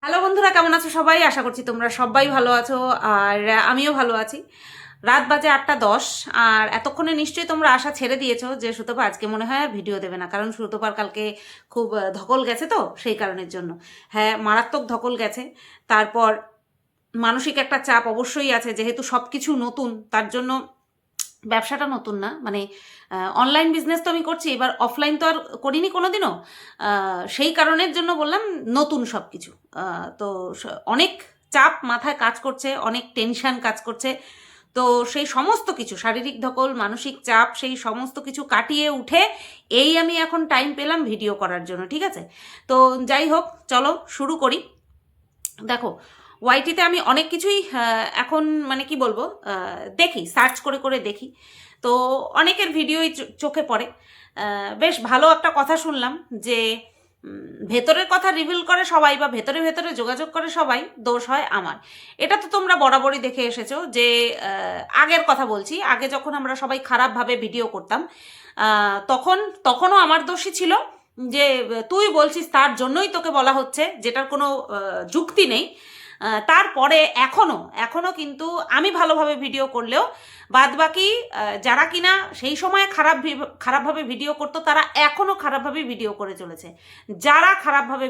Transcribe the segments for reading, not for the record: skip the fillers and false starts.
Hello বন্ধুরা, কেমন আছো সবাই? আশা করছি তোমরা সবাই ভালো আছো। আর আমিও ভালো আছি। রাত বাজে 8টা 10। আর এতক্ষণে নিশ্চয়ই তোমরা আশা ছেড়ে দিয়েছো যে সুতপা আজকে মনে হয় আর ভিডিও দেবে না, কারণ সুতপার কালকে খুব ধকল গেছে, তো সেই কারণের জন্য। হ্যাঁ, মারাত্মক ধকল গেছে। তারপর মানসিক একটা চাপ অবশ্যই আছে, যেহেতু সব কিছু নতুন, তার জন্য। ব্যবসাটা নতুন না, মানে অনলাইন বিজনেস তো আমি করছি, এবার অফলাইন তো আর করিনি কোনোদিনও। সেই কারণের জন্য বললাম নতুন সব কিছু। তো অনেক চাপ মাথায় কাজ করছে, অনেক টেনশন কাজ করছে। তো সেই সমস্ত কিছু, শারীরিক ধকল, মানসিক চাপ, সেই সমস্ত কিছু কাটিয়ে উঠে এই আমি এখন টাইম পেলাম ভিডিও করার জন্য, ঠিক আছে? তো যাই হোক, চলো শুরু করি। দেখো, ওয়াইটিতে আমি অনেক কিছুই এখন মানে কি বলবো, দেখি, সার্চ করে করে দেখি। তো অনেকের ভিডিওই চোখে পড়ে। বেশ ভালো একটা কথা শুনলাম যে ভেতরের কথা রিভিল করে সবাই, বা ভেতরে ভেতরে যোগাযোগ করে সবাই, দোষ হয় আমার। এটা তো তোমরা বরাবরই দেখে এসেছো যে আগের কথা বলছি, আগে যখন আমরা সবাই খারাপভাবে ভিডিও করতাম, তখনও আমার দোষই ছিল। যে তুই বলছিস তার জন্যই তোকে বলা হচ্ছে, যেটার কোনো যুক্তি নেই। তারপরে এখনো কিন্তু আমি ভালোভাবে ভিডিও করলেও বাদবাকি যারা কিনা সেই সময় খারাপভাবে ভিডিও করতো, তারা এখনো খারাপভাবে ভিডিও করে চলেছে। যারা খারাপভাবে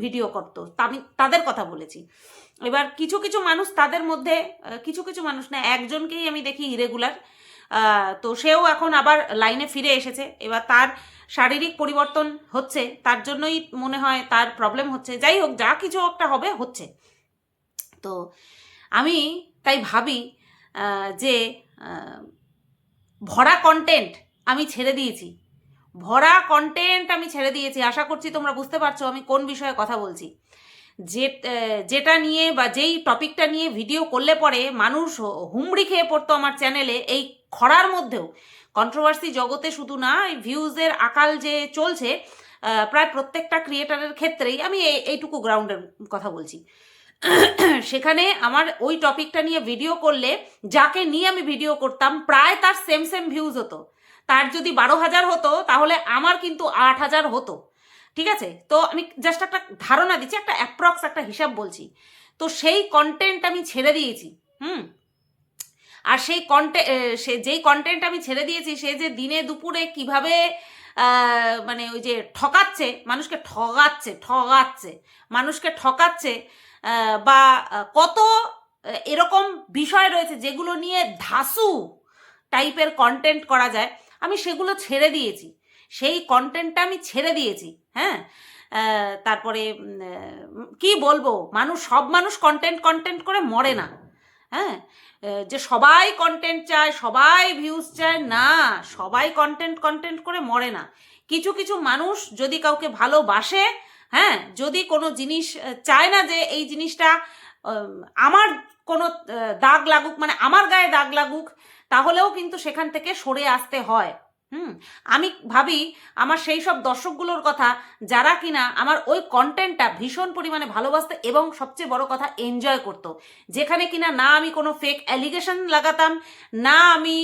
ভিডিও করতো আমি তাদের কথা বলেছি। এবার কিছু কিছু মানুষ, তাদের মধ্যে কিছু কিছু মানুষ না, একজনকেই আমি দেখি ইরেগুলার। তো সেও এখন আবার লাইনে ফিরে এসেছে। এবার তার শারীরিক পরিবর্তন হচ্ছে, তার জন্যই মনে হয় তার প্রবলেম হচ্ছে। যাই হোক, যা কিছু একটা হবে হচ্ছে। তো আমি তাই ভাবি যে ভরা কন্টেন্ট আমি ছেড়ে দিয়েছি। আশা করছি তোমরা বুঝতে পারছো আমি কোন বিষয়ে কথা বলছি। যে যেটা নিয়ে বা যেই টপিকটা নিয়ে ভিডিও করলে পরে মানুষ হুমড়ি খেয়ে পড়তো আমার চ্যানেলে, এই খরার মধ্যেও। কন্ট্রোভার্সি জগতে শুধু না, এই ভিউজের আকাল যে চলছে প্রায় প্রত্যেকটা ক্রিয়েটারের ক্ষেত্রেই, আমি এইটুকু গ্রাউন্ডের কথা বলছি। সেখানে আমার ওই টপিকটা নিয়ে ভিডিও করলে, যাকে নিয়ে আমি ভিডিও করতাম, প্রায় তার সেম সেম ভিউজ হতো। তার যদি 12,000 হতো, তাহলে আমার কিন্তু 8,000 হতো। ঠিক আছে? তো আমি জাস্ট একটা ধারণা দিচ্ছি, একটা অ্যাপ্রক্স একটা হিসাব বলছি। তো সেই কন্টেন্ট আমি ছেড়ে দিয়েছি। হুম। আর সেই যেই কন্টেন্ট আমি ছেড়ে দিয়েছি, সে যে দিনে দুপুরে কিভাবে মানে ওই যে মানুষকে ঠকাচ্ছে, বা কত এরকম বিষয় রয়েছে যেগুলো নিয়ে ধাসু টাইপের কন্টেন্ট করা যায়, আমি সেগুলো ছেড়ে দিয়েছি। সেই কন্টেন্টটা আমি ছেড়ে দিয়েছি। হ্যাঁ। তারপরে কি বলবো, সব মানুষ কন্টেন্ট কন্টেন্ট করে মরে না। হ্যাঁ। যে সবাই কন্টেন্ট চায়, সবাই ভিউজ চায়, না, সবাই কন্টেন্ট কন্টেন্ট করে মরে না। কিছু কিছু মানুষ যদি কাউকে ভালোবাসে, হ্যাঁ, যদি কোনো জিনিস চায় না যে এই জিনিসটা আমার কোনো দাগ লাগুক, মানে আমার গায়ে দাগ লাগুক, তাহলেও কিন্তু সেখান থেকে সরে আসতে হয়। হুম। আমি ভাবি আমার সেই সব দর্শকগুলোর কথা, যারা কিনা আমার ওই কন্টেন্টটা ভীষণ পরিমাণে ভালোবাসতো এবং সবচেয়ে বড় কথা এনজয় করতো। যেখানে কিনা না আমি কোনো ফেক অ্যালিগেশন লাগাতাম, না আমি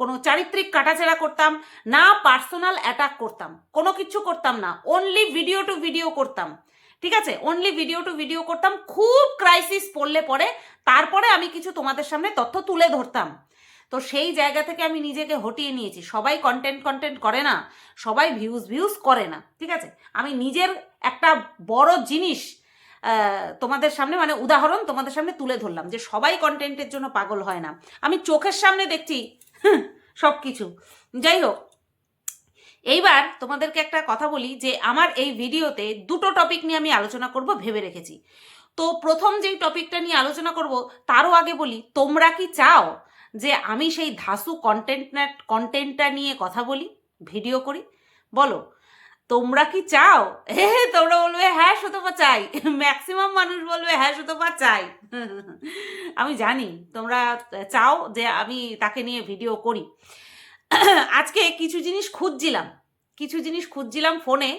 কোনো চারিত্রিক কাটাছেড়া করতাম, না পার্সোনাল অ্যাটাক করতাম, কোনো কিছু করতাম না। অনলি ভিডিও টু ভিডিও করতাম। ঠিক আছে? অনলি ভিডিও টু ভিডিও করতাম। খুব ক্রাইসিস পড়লে পরে তারপরে আমি কিছু তোমাদের সামনে তথ্য তুলে ধরতাম। তো সেই জায়গা থেকে আমি নিজেকে হটিয়ে নিয়েছি। সবাই কন্টেন্ট কন্টেন্ট করে না, সবাই ভিউজ করে না। ঠিক আছে? আমি নিজের একটা বড় জিনিস তোমাদের সামনে, মানে উদাহরণ তোমাদের সামনে তুলে ধরলাম, যে সবাই কন্টেন্টের জন্য পাগল হয় না। আমি চোখের সামনে দেখছি সব কিছু। যাই হোক, এইবার তোমাদেরকে একটা কথা বলি, যে আমার এই ভিডিওতে দুটো টপিক নিয়ে আমি আলোচনা করব ভেবে রেখেছি। তো প্রথম যেই টপিকটা নিয়ে আলোচনা করব, তারও আগে বলি, তোমরা কি চাও যে আমি সেই ধাসু কন্টেন্টটা নিয়ে কথা বলি, ভিডিও করি? বলো, তোমরা কি চাও? তোমরা বলবে হ্যাঁ সুতপা চাই। ম্যাক্সিমাম মানুষ বলবে হ্যাঁ সুতপা চাই। আমি জানি তোমরা চাও যে আমি তাকে নিয়ে ভিডিও করি। আজকে কিছু জিনিস খুঁজছিলাম ফোনে।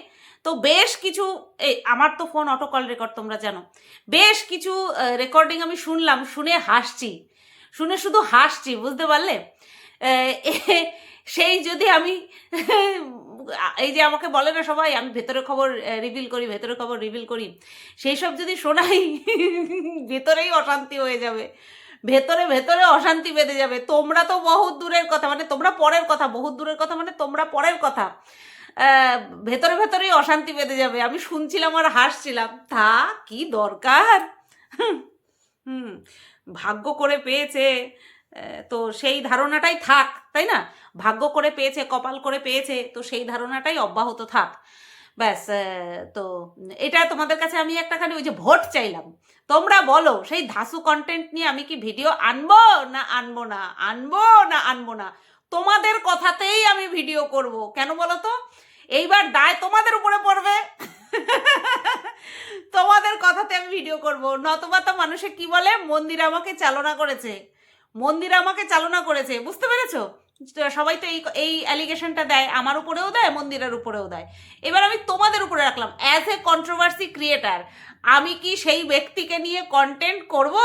তো বেশ কিছু, আমার তো ফোন অটো কল রেকর্ড, তোমরা জানো। বেশ কিছু রেকর্ডিং আমি শুনলাম, শুনে শুধু হাসছি, বুঝতে পারলে? সেই যদি আমি এই যে আমাকে বলে না সবাই আমি ভেতরের খবর রিভিল করি, ভেতরের খবর রিভিল করি, সেই সব যদি শোনাই ভেতরেই অশান্তি হয়ে যাবে, ভেতরে ভেতরে অশান্তি বেঁধে যাবে। তোমরা তো বহুত দূরের কথা, মানে তোমরা পরের কথা, বহুত দূরের কথা মানে তোমরা পরের কথা, ভেতরে ভেতরেই অশান্তি বেঁধে যাবে। আমি শুনছিলাম আর হাসছিলাম, তা কি দরকার। হুম, ভাগ্য করে পেয়েছে, তো সেই ধারণাটাই থাক, তাই না? ভাগ্য করে পেয়েছে, কপাল করে পেয়েছে, তো সেই ধারণাটাই অব্যাহত থাক, ব্যাস। তো এটা তোমাদের কাছে আমি একটাখানি ওই যে ভোট চাইলাম, তোমরা বলো সেই ধাসু কন্টেন্ট নিয়ে আমি কি ভিডিও আনবো না আনবো না, আনবো না আনবো না। তোমাদের কথাতেই আমি ভিডিও করব, কেন বলো তো? এইবার দায় তোমাদের উপরে পড়বে। তোমাদের কথাতে আমি ভিডিও করব, নতবা তো মানুষে কি বলে, মন্দির আমাকে চালনা করেছে, মন্দির আমাকে চালনা করেছে, বুঝতে পেরেছো? সবাই তো এই এই অ্যালিগেশনটা দেয়, আমার উপরেও দেয়, মন্দিরের উপরেও দেয়। এবার আমি তোমাদের উপরে রাখলাম, অ্যাজ এ কন্ট্রোভার্সি ক্রিয়েটার আমি কি সেই ব্যক্তিকে নিয়ে কন্টেন্ট করব?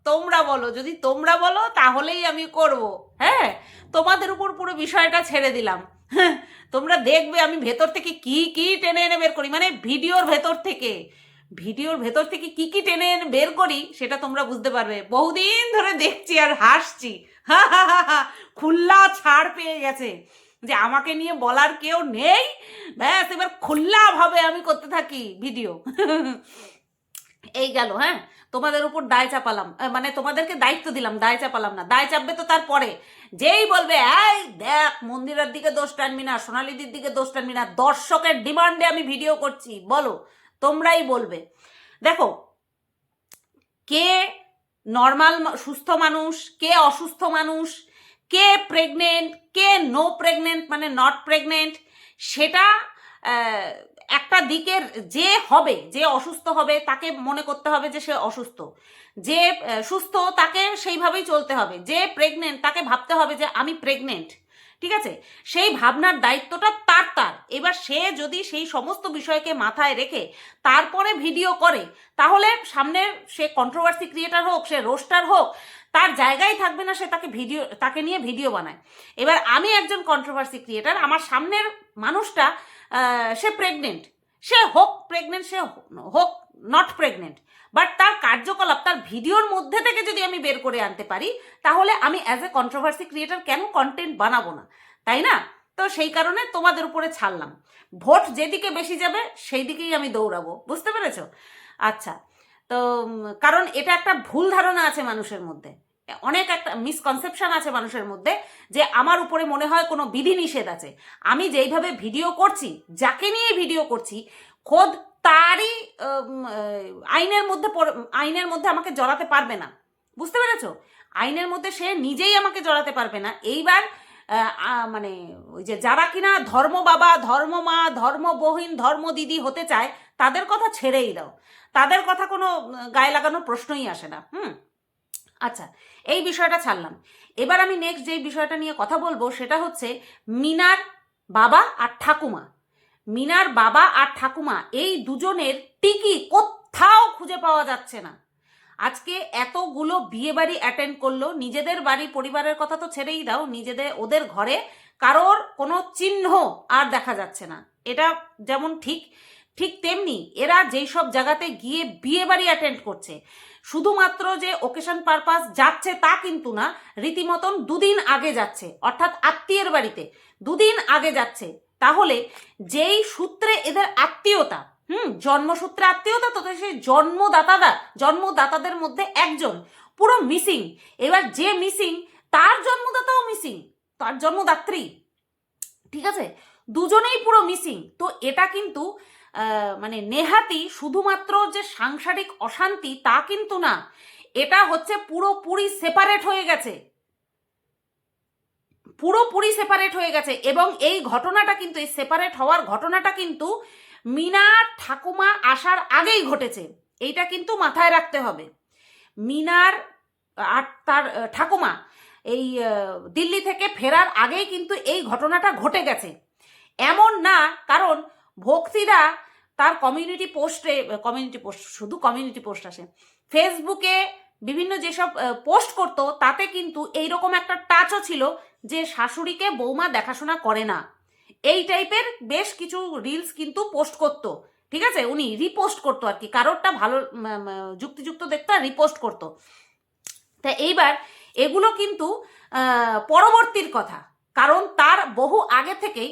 তোমরা বলো, যদি তোমরা বলো তাহলেই আমি করব। হ্যাঁ, তোমাদের উপর পুরো বিষয়টা ছেড়ে দিলাম। তোমরা দেখবে আমি ভেতর থেকে কি কি টেনে এনে বের করি, মানে ভিডিওর ভেতর থেকে, ভিডিওর ভেতর থেকে কি কি টেনে এনে বের করি সেটা তোমরা বুঝতে পারবে। বহুদিন ধরে দেখছি আর হাসছি, খুল্লা ছাড় পেয়ে গেছে যে আমাকে নিয়ে বলার কেউ নেই, ব্যাস এবার খোল্লাভাবে আমি করতে থাকি ভিডিও। এই গেল। হ্যাঁ, তোমাদের উপর দায় চাপালাম, মানে তোমাদেরকে দায়িত্ব দিলাম, দায় চাপালাম না। দায় চাপবে তো তারপরে, যেই বলবে এই দেখ মন্দিরের দিকে দোষ টানবি না, সোনালিদির দিকে দোষ টানবি না, দর্শকের ডিমান্ডে আমি ভিডিও করছি, বলো, তোমরাই বলবে। দেখো, কে নর্মাল সুস্থ মানুষ, কে অসুস্থ মানুষ, কে প্রেগনেন্ট, কে নো প্রেগনেন্ট মানে নট প্রেগনেন্ট, সেটা একটা দিকের, যে হবে, যে অসুস্থ হবে তাকে মনে করতে হবে যে সে অসুস্থ, যে সুস্থ তাকে সেইভাবেই চলতে হবে, যে প্রেগনেন্ট তাকে ভাবতে হবে যে আমি প্রেগনেন্ট, ঠিক আছে? সেই ভাবনার দায়িত্বটা তার তার। এবার সে যদি সেই সমস্ত বিষয়কে মাথায় রেখে তারপরে ভিডিও করে, তাহলে সামনে সে কন্ট্রোভার্সি ক্রিয়েটার হোক, সে রোস্টার হোক, তার জায়গায় থাকবে না সে তাকে নিয়ে ভিডিও বানায়। এবার আমি একজন কন্ট্রোভার্সি ক্রিয়েটার, আমার সামনের মানুষটা সে প্রেগনেন্ট, সে হোক প্রেগনেন্ট, সে হোক নট প্রেগনেন্ট, বাট তার কার্যকলাপ তার ভিডিওর মধ্যে থেকে যদি আমি বের করে আনতে পারি, তাহলে আমি অ্যাজ এ কন্ট্রোভার্সি ক্রিয়েটার কেন কন্টেন্ট বানাবো না, তাই না? তো সেই কারণে তোমাদের উপরে ছাড়লাম, ভোট যেদিকে বেশি যাবে সেই দিকেই আমি দৌড়াবো, বুঝতে পেরেছো? আচ্ছা, তো কারণ এটা একটা ভুল ধারণা আছে মানুষের মধ্যে, অনেক একটা মিসকনসেপশন আছে মানুষের মধ্যে, যে আমার উপরে মনে হয় কোনো বিধিনিষেধ আছে। আমি যেইভাবে ভিডিও করছি, যাকে নিয়ে ভিডিও করছি, খোদ তারই আইনের মধ্যে আমাকে জড়াতে পারবে না, বুঝতে পেরেছো? আইনের মধ্যে সে নিজেই আমাকে জড়াতে পারবে না। এইবার মানে ওই যে যারা কিনা ধর্ম বাবা, ধর্ম মা, ধর্ম বহিন, ধর্ম দিদি হতে চায়, তাদের কথা ছেড়েই দাও, তাদের কথা কোনো গায়ে লাগানোর প্রশ্নই আসে না। আচ্ছা, এই বিষয়টা ছাড়লাম। এবার আমি নেক্সট যে বিষয়টা নিয়ে কথা বলবো সেটা হচ্ছে মিনার বাবা আর ঠাকুমা। মিনার বাবা আর ঠাকুমা এই দুজনের টিকি কোথাও খুঁজে পাওয়া যাচ্ছে না। আজকে এতগুলো বিয়ে বাড়ি অ্যাটেন্ড করলো, নিজেদের বাড়ি পরিবারের কথা তো ছেড়েই দাও, ওদের ঘরে কারোর কোনো চিহ্ন আর দেখা যাচ্ছে না। এটা যেমন ঠিক তেমনি এরা যেই সব জায়গাতে গিয়ে বিয়ে বাড়ি অ্যাটেন্ড করছে, শুধুমাত্র যে ওকেশন পারপাস যাচ্ছে তা কিন্তু না, রীতিমতন দুদিন আগে যাচ্ছে, অর্থাৎ আত্মীয়ের বাড়িতে দুদিন আগে যাচ্ছে। তাহলে যেই সূত্রে এদের আত্মীয়তা, জন্মসূত্রে আত্মীয়তা, তো সেই জন্মদাতাদের মধ্যে একজন পুরো মিসিং। এবার যে মিসিং তার জন্মদাতাও মিসিং, তার জন্মদাত্রী, ঠিক আছে, দুজনেই পুরো মিসিং। তো এটা কিন্তু মানে নেহাতি শুধুমাত্র যে সাংসারিক অশান্তি তা কিন্তু না, এটা হচ্ছে পুরোপুরি সেপারেট হয়ে গেছে, পুরোপুরি সেপারেট হয়ে গেছে। এবং এই ঘটনাটা কিন্তু, এই সেপারেট হওয়ার ঘটনাটা কিন্তু মিনার ঠাকুমা আসার আগেই ঘটেছে, এইটা কিন্তু মাথায় রাখতে হবে। মিনার আর তার ঠাকুমা এই দিল্লি থেকে ফেরার আগেই কিন্তু এই ঘটনাটা ঘটে গেছে। এমন না, কারণ ভক্তিদা তার কমিউনিটি পোস্ট আসে, ফেসবুকে বিভিন্ন যেসব পোস্ট করতো, তাতে কিন্তু এইরকম একটা টাচও ছিল যে শাশুড়িকে বৌমা দেখাশোনা করে না, এই টাইপের বেশ কিছু রিলস কিন্তু পোস্ট করতো, ঠিক আছে, উনি রিপোস্ট করতো আর কি, কারোরটা ভালো যুক্তিযুক্ত দেখতো আর রিপোস্ট করতো। তা এইবার এগুলো কিন্তু পরবর্তীর কথা, কারণ তার বহু আগে থেকেই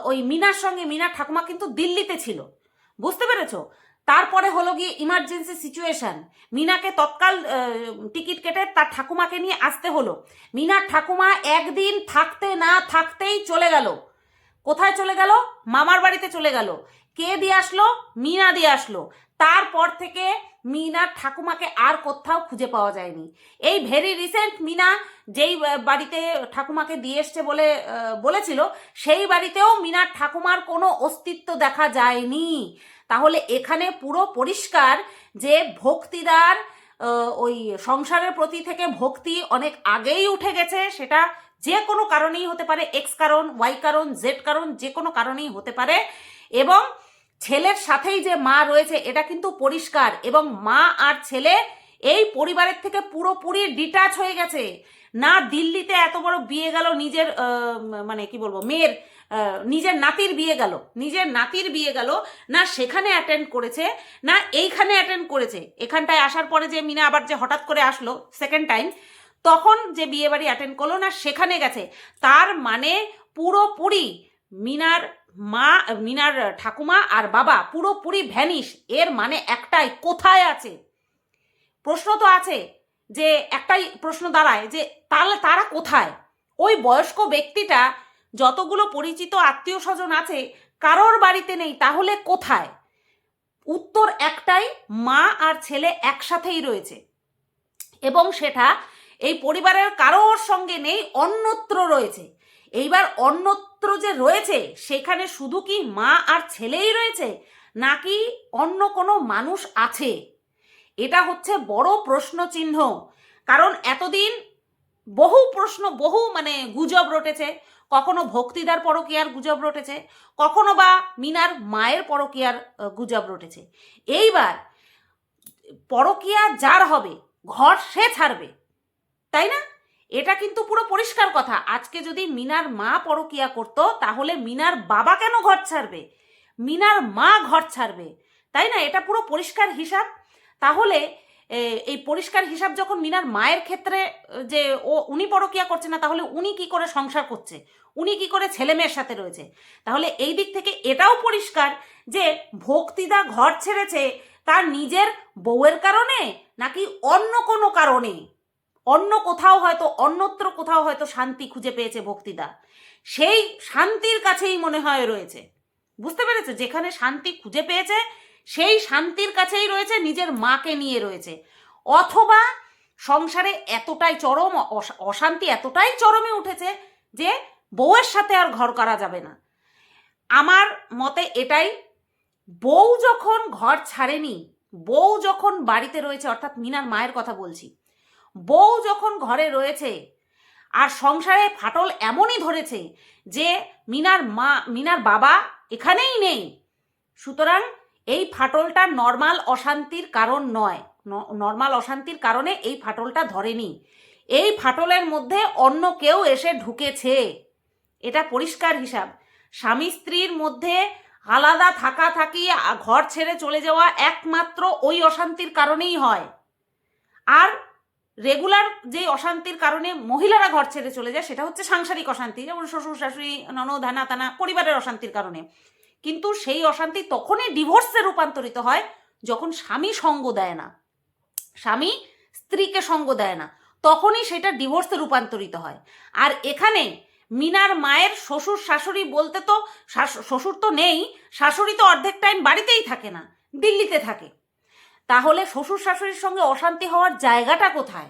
ওই মিনার সঙ্গে মিনার ঠাকুমা কিন্তু দিল্লিতে ছিল, বুঝতে পেরেছো? তারপরে হলো গিয়ে ইমার্জেন্সি সিচুয়েশন, মিনাকে তৎকাল টিকিট কেটে তার ঠাকুমাকে নিয়ে আসতে হলো। মিনার ঠাকুমা একদিন থাকতে না থাকতেই চলে গেল। কোথায় চলে গেল? মামার বাড়িতে চলে গেল। কে দিয়ে আসলো? মিনা দিয়ে আসলো। তারপর থেকে মিনার ঠাকুমাকে আর কোথাও খুঁজে পাওয়া যায়নি। এই ভেরি রিসেন্ট মিনা যেই বাড়িতে ঠাকুমাকে দিয়ে এসছে বলে বলেছিল, সেই বাড়িতেও মিনার ঠাকুমার কোনো অস্তিত্ব দেখা যায়নি। তাহলে এখানে পুরো পরিষ্কার যে ভক্তিদার ওই সংসারের প্রতি থেকে ভক্তি অনেক আগেই উঠে গেছে। সেটা যে কোনো কারণেই হতে পারে, এক্স কারণ, ওয়াই কারণ, জেড কারণ, যে কোনো কারণেই হতে পারে। এবং ছেলের সাথেই যে মা রয়েছে এটা কিন্তু পরিষ্কার, এবং মা আর ছেলে এই পরিবারের থেকে পুরোপুরি ডিটাচ হয়ে গেছে। না দিল্লিতে এত বড় বিয়ে গেল নিজের মানে কি বলবো মেয়ের নিজের নাতির বিয়ে গেল, না সেখানে অ্যাটেন্ড করেছে, না এইখানে অ্যাটেন্ড করেছে। এখানটায় আসার পরে যে মিনা আবার যে হঠাৎ করে আসলো সেকেন্ড টাইম, তখন যে বিয়ে বাড়ি অ্যাটেন্ড করলো, না সেখানে গেছে। তার মানে পুরোপুরি মিনার মা, মিনার ঠাকুমা আর বাবা পুরোপুরি ভ্যানিশ। এর মানে একটাই, কোথায় আছে? প্রশ্ন তো আছে, যে একটাই প্রশ্ন দাঁড়ায় যে তাহলে তারা কোথায়? ওই বয়স্ক ব্যক্তিটা যতগুলো পরিচিত আত্মীয় স্বজন আছে কারোর বাড়িতে নেই, তাহলে কোথায়? উত্তর একটাই, মা আর ছেলে একসাথেই রয়েছে, এবং সেটা এই পরিবারের কারোর সঙ্গে নেই, অন্যত্র রয়েছে। এইবার অন্যত্র যে রয়েছে সেখানে শুধু কি মা আর ছেলেই রয়েছে, নাকি অন্য কোনো মানুষ আছে? এটা হচ্ছে বড় প্রশ্ন চিহ্ন। কারণ এতদিন বহু প্রশ্ন, বহু মানে গুজব রটেছে। কখনো ভক্তিদার পরকীয়ার গুজব রটেছে, কখনো বা মিনার মায়ের পরকীয়ার গুজব রটেছে। এইবার পরকীয়া যার হবে, ঘর সে ছাড়বে, তাই না? এটা কিন্তু পুরো পরিষ্কার কথা। আজকে যদি মিনার মা পরকীয়া করতো, তাহলে মিনার বাবা কেন ঘর ছাড়বে? মিনার মা ঘর ছাড়বে, তাই না? এটা পুরো পরিষ্কার হিসাব। তাহলে এই পরিষ্কার হিসাব যখন মিনার মায়ের ক্ষেত্রে, যে উনি পরকীয়া করছে না, তাহলে উনি কি করে সংসার করছে, উনি কি করে ছেলে মেয়ের সাথে রয়েছে? তাহলে এই দিক থেকে এটাও পরিষ্কার যে ভক্তিদা ঘর ছেড়েছে তার নিজের বউয়ের কারণে, নাকি অন্য কোনো কারণে, অন্য কোথাও হয়তো, অন্যত্র কোথাও হয়তো শান্তি খুঁজে পেয়েছে ভক্তিদা, সেই শান্তির কাছেই মনে হয় রয়েছে। বুঝতে পেরেছে? যেখানে শান্তি খুঁজে পেয়েছে সেই শান্তির কাছেই রয়েছে, নিজের মাকে নিয়ে রয়েছে। অথবা সংসারে এতটাই চরম অশান্তি এতটাই চরমে উঠেছে যে বউয়ের সাথে আর ঘর করা যাবে না। আমার মতে এটাই, বউ যখন ঘর ছাড়েনি, বউ যখন বাড়িতে রয়েছে, অর্থাৎ মিনার মায়ের কথা বলছি, বউ যখন ঘরে রয়েছে আর সংসারে ফাটল এমনই ধরেছে যে মিনার বাবা এখানেই নেই, সুতরাং এই ফাটলটা নর্মাল অশান্তির কারণ নয়, নর্মাল অশান্তির কারণে এই ফাটলটা ধরেনি। এই ফাটলের মধ্যে অন্য কেউ এসে ঢুকেছে, এটা পরিষ্কার হিসাব। স্বামী স্ত্রীর মধ্যে আলাদা থাকি, ঘর ছেড়ে চলে যাওয়া একমাত্র ওই অশান্তির কারণেই হয়। আর রেগুলার যে অশান্তির কারণে মহিলারা ঘর ছেড়ে চলে যায় সেটা হচ্ছে সাংসারিক অশান্তি, যেমন শ্বশুর শাশুড়ি, ননদ, ধানা তানা, পরিবারের অশান্তির কারণে। কিন্তু সেই অশান্তি তখনই ডিভোর্সে রূপান্তরিত হয় যখন স্বামী সঙ্গ দেয় না, স্বামী স্ত্রীকে সঙ্গ দেয় না, তখনই সেটা ডিভোর্সে রূপান্তরিত হয়। আর এখানে মিনার মায়ের শ্বশুর শাশুড়ি বলতে তো শ্বশুর তো নেই, শাশুড়ি তো অর্ধেক টাইম বাড়িতেই থাকে না, দিল্লিতে থাকে। তাহলে শ্বশুর শাশুড়ির সঙ্গে অশান্তি হওয়ার জায়গাটা কোথায়?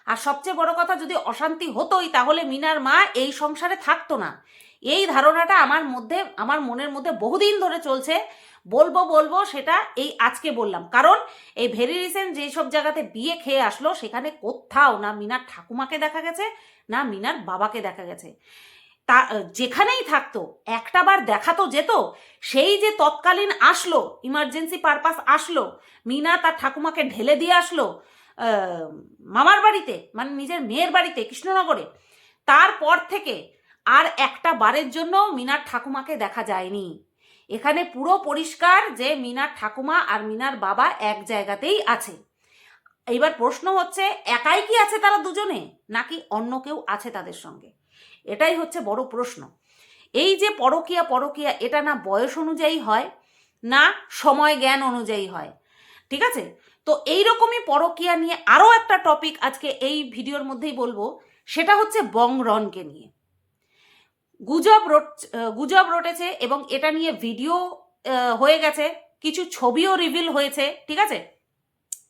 আর সবচেয়ে বড় কথা, যদি অশান্তি হতোই তাহলে মিনার মা এই সংসারে থাকতো না। এই ধারণাটা আমার মনের মধ্যে বহুদিন ধরে চলছে। বলবো সেটা এই আজকে বললাম, কারণ এই ভেরি রিসেন্ট যেসব জায়গাতে বিয়ে খেয়ে আসলো সেখানে কোথাও না মিনার ঠাকুমাকে দেখা গেছে, না মিনার বাবাকে দেখা গেছে। তা যেখানেই থাকতো একটা বার দেখা তো যেত। সেই যে তৎকালীন আসলো, ইমার্জেন্সি পারপাস আসলো, মিনা তার ঠাকুমাকে ঢেলে দিয়ে আসলো মামার বাড়িতে, মানে নিজের মেয়ের বাড়িতে কৃষ্ণনগরে, তারপর থেকে আর একটা বারের জন্য মিনার ঠাকুমাকে দেখা যায়নি। এখানে পুরো পরিষ্কার যে মিনার ঠাকুমা আর মিনার বাবা এক জায়গাতেই আছে। এইবার প্রশ্ন হচ্ছে, একাই কি আছে তারা দুজনে, নাকি অন্য কেউ আছে তাদের সঙ্গে? এটাই হচ্ছে বড় প্রশ্ন। এই যে পরকীয়া পরকীয়া, এটা না বয়স অনুযায়ী হয়, না সময় জ্ঞান অনুযায়ী হয়, ঠিক আছে? তো এইরকমই পরকীয়া নিয়ে আরও একটা টপিক আজকে এই ভিডিওর মধ্যেই বলবো, সেটা হচ্ছে বংরনকে নিয়ে গুজব রটেছে এবং এটা নিয়ে ভিডিও হয়ে গেছে, কিছু ছবিও রিভিল হয়েছে, ঠিক আছে?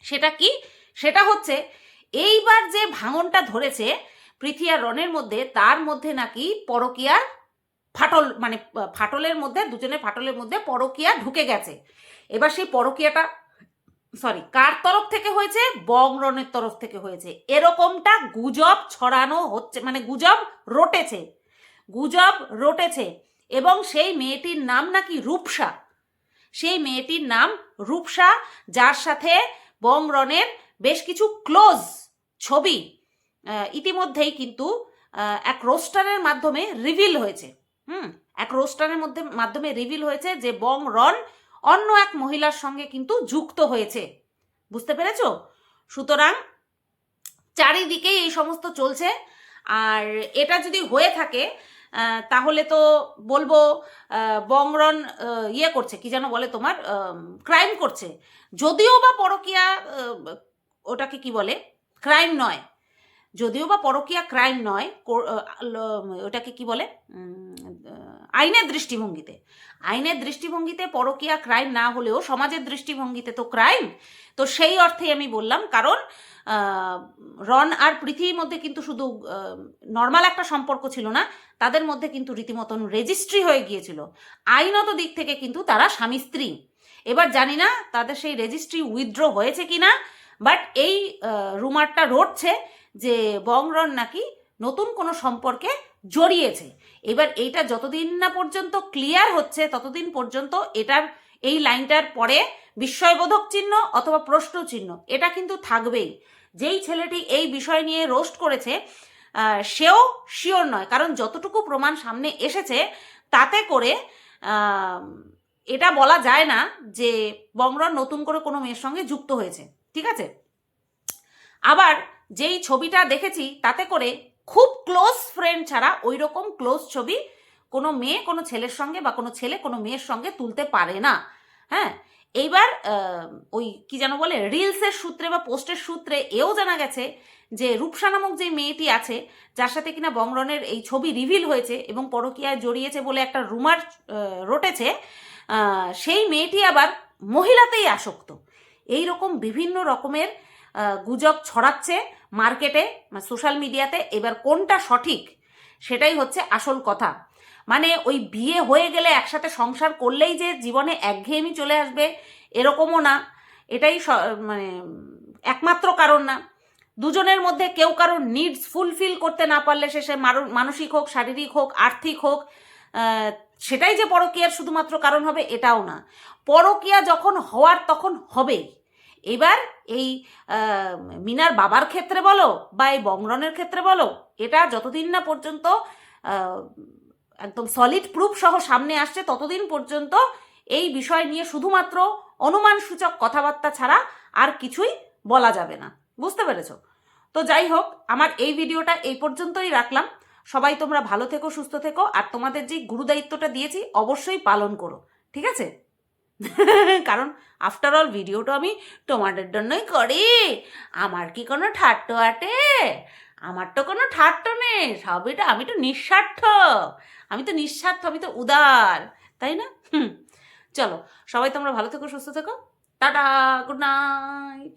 সেটা কি? সেটা হচ্ছে এইবার যে ভাঙনটা ধরেছে পৃথি আর রনের মধ্যে, তার মধ্যে নাকি পরকীয়ার ফাটল, মানে ফাটলের মধ্যে, দুজনের ফাটলের মধ্যে পরকীয়া ঢুকে গেছে। এবার সেই পরকীয়াটা কার তরফ থেকে হয়েছে? বংরনের তরফ থেকে হয়েছে, এরকমটা গুজব ছড়ানো হচ্ছে, মানে গুজব রটেছে। এবং সেই মেয়েটির নাম নাকি রূপসা। সেই মেয়েটির নাম রূপসা, যার সাথে বংরনের বেশ কিছু ক্লোজ ছবি ইতিমধ্যেই কিন্তু এক রোস্টারের মাধ্যমে রিভিল হয়েছে। এক রোস্টারের মাধ্যমে রিভিল হয়েছে যে বংরন অন্য এক মহিলার সঙ্গে কিন্তু যুক্ত হয়েছে। বুঝতে পেরেছ? সুতরাং চারিদিকেই এই সমস্ত চলছে। আর এটা যদি হয়ে থাকে তাহলে তো বলবো বংরন ইয়ে করছে, কি যেন বলে তোমার, ক্রাইম করছে। যদিও বা পরকীয়া ওটাকে কি বলে, ক্রাইম নয়, যদিও বা পরকীয়া ক্রাইম নয়, ওটাকে কি বলে, আইনের দৃষ্টিভঙ্গিতে পরকীয়া ক্রাইম না হলেও সমাজের দৃষ্টিভঙ্গিতে তো ক্রাইম। তো সেই অর্থেই আমি বললাম, কারণ রন আর পৃথিবীর মধ্যে কিন্তু শুধু নর্মাল একটা সম্পর্ক ছিল না, তাদের মধ্যে কিন্তু রীতিমতন রেজিস্ট্রি হয়ে গিয়েছিল। আইনত দিক থেকে কিন্তু তারা স্বামী স্ত্রী। এবার জানি না তাদের সেই রেজিস্ট্রি উইথড্র হয়েছে কিনা, বাট এই রুমারটা রটছে যে বংরন নাকি নতুন কোনো সম্পর্কে জড়িয়েছে। এবার এইটা যতদিন না পর্যন্ত ক্লিয়ার হচ্ছে, ততদিন পর্যন্ত এই লাইনটার পরে বিস্ময়বোধক চিহ্ন অথবা প্রশ্ন চিহ্ন এটা কিন্তু থাকবেই। যেই ছেলেটি এই বিষয় নিয়ে রোস্ট করেছে সেও শিওর নয়, কারণ যতটুকু প্রমাণ সামনে এসেছে তাতে করে এটা বলা যায় না যে বংরন নতুন করে কোনো মেয়ের সঙ্গে যুক্ত হয়েছে, ঠিক আছে? আবার যেই ছবিটা দেখেছি তাতে করে খুব ক্লোজ ফ্রেন্ড ছাড়া ওই রকম ক্লোজ ছবি কোনো মেয়ে কোনো ছেলের সঙ্গে বা কোনো ছেলে কোনো মেয়ের সঙ্গে তুলতে পারে না। হ্যাঁ, এইবার ওই কি যেন বলে, রিলসের সূত্রে বা পোস্টের সূত্রে এও জানা গেছে যে রূপসা নামক যে মেয়েটি আছে, যার সাথে কিনা বংরনের এই ছবি রিভিল হয়েছে এবং পরকীয়ায় জড়িয়েছে বলে একটা রুমার রটেছে, সেই মেয়েটি আবার মহিলাতেই আসক্ত। এই রকম বিভিন্ন রকমের গুজব ছড়াচ্ছে মার্কেটে, সোশ্যাল মিডিয়াতে। এবার কোনটা সঠিক সেটাই হচ্ছে আসল কথা। মানে ওই বিয়ে হয়ে গেলে একসাথে সংসার করলেই যে জীবনে একঘেয়েমি চলে আসবে এরকমও না, এটাই মানে একমাত্র কারণ না। দুজনের মধ্যে কেউ কারোর নিডস ফুলফিল করতে না পারলে শেষে মানসিক হোক, শারীরিক হোক, আর্থিক হোক, সেটাই যে পরকীয়ার শুধুমাত্র কারণ হবে এটাও না। পরকীয়া যখন হওয়ার তখন হবেই। এবার এই মিনার বাবার ক্ষেত্রে বলো বা এই বংরনের ক্ষেত্রে বলো, এটা যতদিন না পর্যন্ত একদম সলিড প্রুফ সহ সামনে আসছে ততদিন পর্যন্ত এই বিষয় নিয়ে শুধুমাত্র অনুমানসূচক কথাবার্তা ছাড়া আর কিছুই বলা যাবে না। বুঝতে পেরেছো? তো যাই হোক, আমার এই ভিডিওটা এই পর্যন্তই রাখলাম। সবাই তোমরা ভালো থেকো, সুস্থ থেকো, আর তোমাদের যে গুরুদায়িত্বটা দিয়েছি অবশ্যই পালন করো, ঠিক আছে? কারণ আফটার অল ভিডিওটা আমি তোমাদের জন্যই করি। আমার কি কোনো ঠাট্ট আটে? আমার তো কোনো ঠাট্ট নেই, সবইটা আমি তো নিঃস্বার্থ, আমি তো উদার, তাই না? চলো, সবাই তোমরা ভালো থেকো, সুস্থ থেকো, টাটা, গুড নাইট।